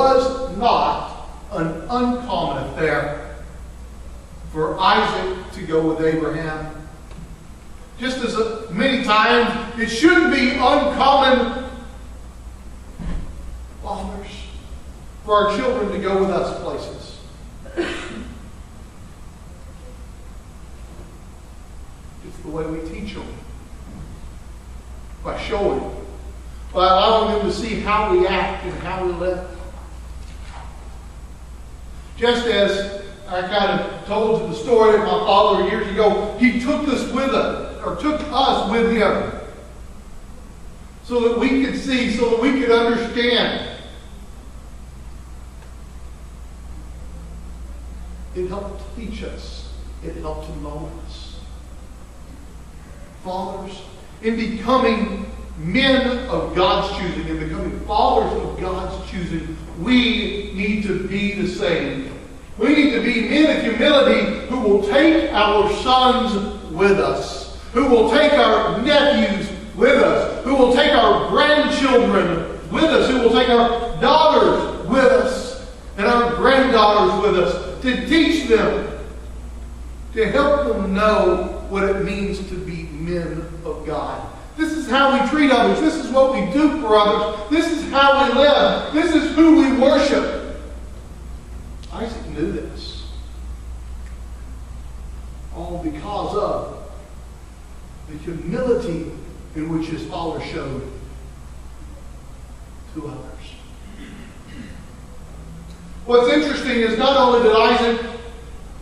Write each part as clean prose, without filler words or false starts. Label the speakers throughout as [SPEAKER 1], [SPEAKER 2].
[SPEAKER 1] was not an uncommon affair for Isaac to go with Abraham. Just as many times, it shouldn't be uncommon, fathers, for our children to go with us places. It's the way we teach them. By showing, by allowing them to see how we act and how we live. Just as I kind of told you the story of my father years ago, he took us with him, so that we could see, so that we could understand. It helped teach us. It helped to mold us. Fathers, in becoming men of God's choosing, in becoming fathers of God's choosing, we need to be the same. We need to be men of humility who will take our sons with us, who will take our nephews with us, who will take our grandchildren with us, who will take our daughters with us, and our granddaughters with us, to teach them, to help them know what it means to be men of God. This is how we treat others. This is what we do for others. This is how we live. This is who we worship. Isaac knew this. All because of the humility in which his father showed to others. What's interesting is not only did Isaac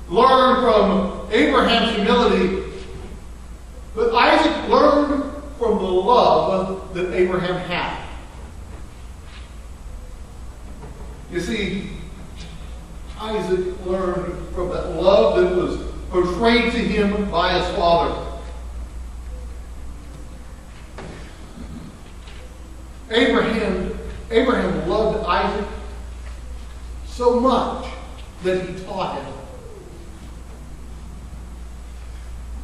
[SPEAKER 1] learn from Abraham's humility, but Isaac learned from the love that Abraham had. You see, Isaac learned from that love that was portrayed to him by his father. Abraham loved Isaac so much that he taught him.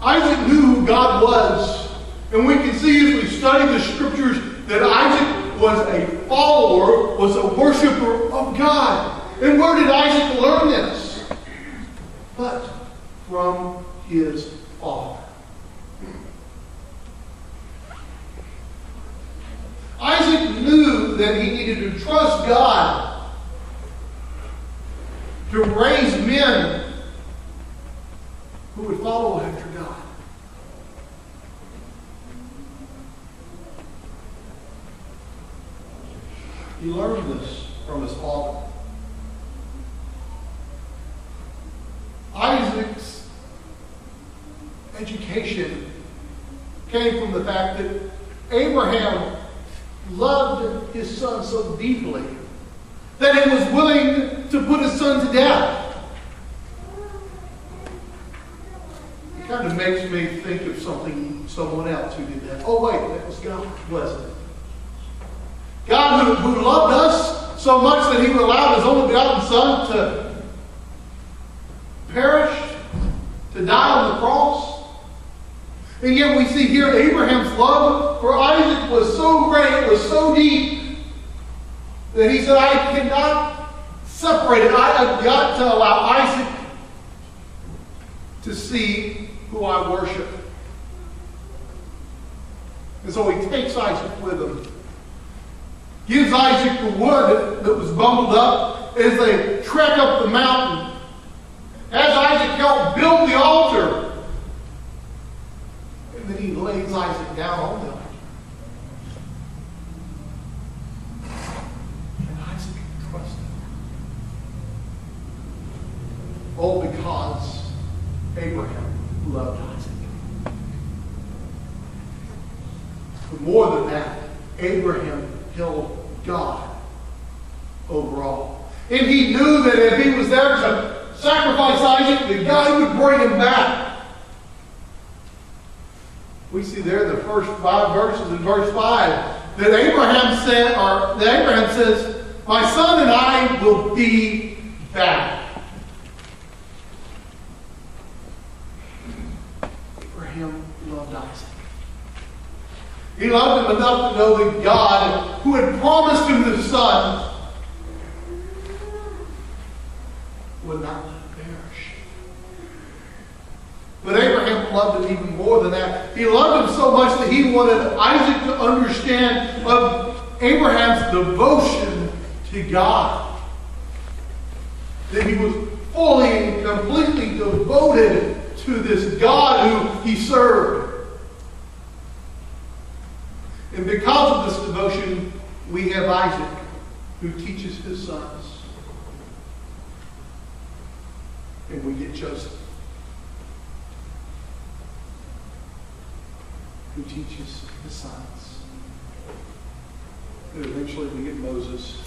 [SPEAKER 1] Isaac knew who God was. And we can see as we study the scriptures that Isaac was a follower, was a worshiper of God. And where did Isaac learn this? But from his father. Isaac knew that he needed to trust God to raise men who would follow after God. He learned this from his father. Isaac's education came from the fact that Abraham loved his son so deeply that he was willing to put his son to death. It kind of makes me think of someone else who did that. Oh wait, that was God, wasn't it? God who loved us so much that he would allow his only begotten son to perish, to die on the cross. And yet we see here Abraham's love for Isaac was so great, it was so deep, that he said, I cannot separate it. I've got to allow Isaac to see who I worship. And so he takes Isaac with him. Gives Isaac the wood that was bundled up as they trek up the mountain. As Isaac helped build the altar. And then he lays Isaac down on the altar. And Isaac trusted. All because Abraham loved Isaac. But more than that, Abraham held God over all. And he knew that if he was there to sacrifice Isaac, that God would bring him back. We see there in the first 5 verses in verse 5 that Abraham says, my son and I will be back. Abraham loved Isaac. He loved him enough to know that God, who had promised him the son, would not let him perish. But Abraham loved him even more than that. He loved him so much that he wanted Isaac to understand of Abraham's devotion to God. That he was fully and completely devoted to this God who he served. And because of this devotion, we have Isaac, who teaches his sons. And we get Joseph, who teaches his sons. And eventually we get Moses,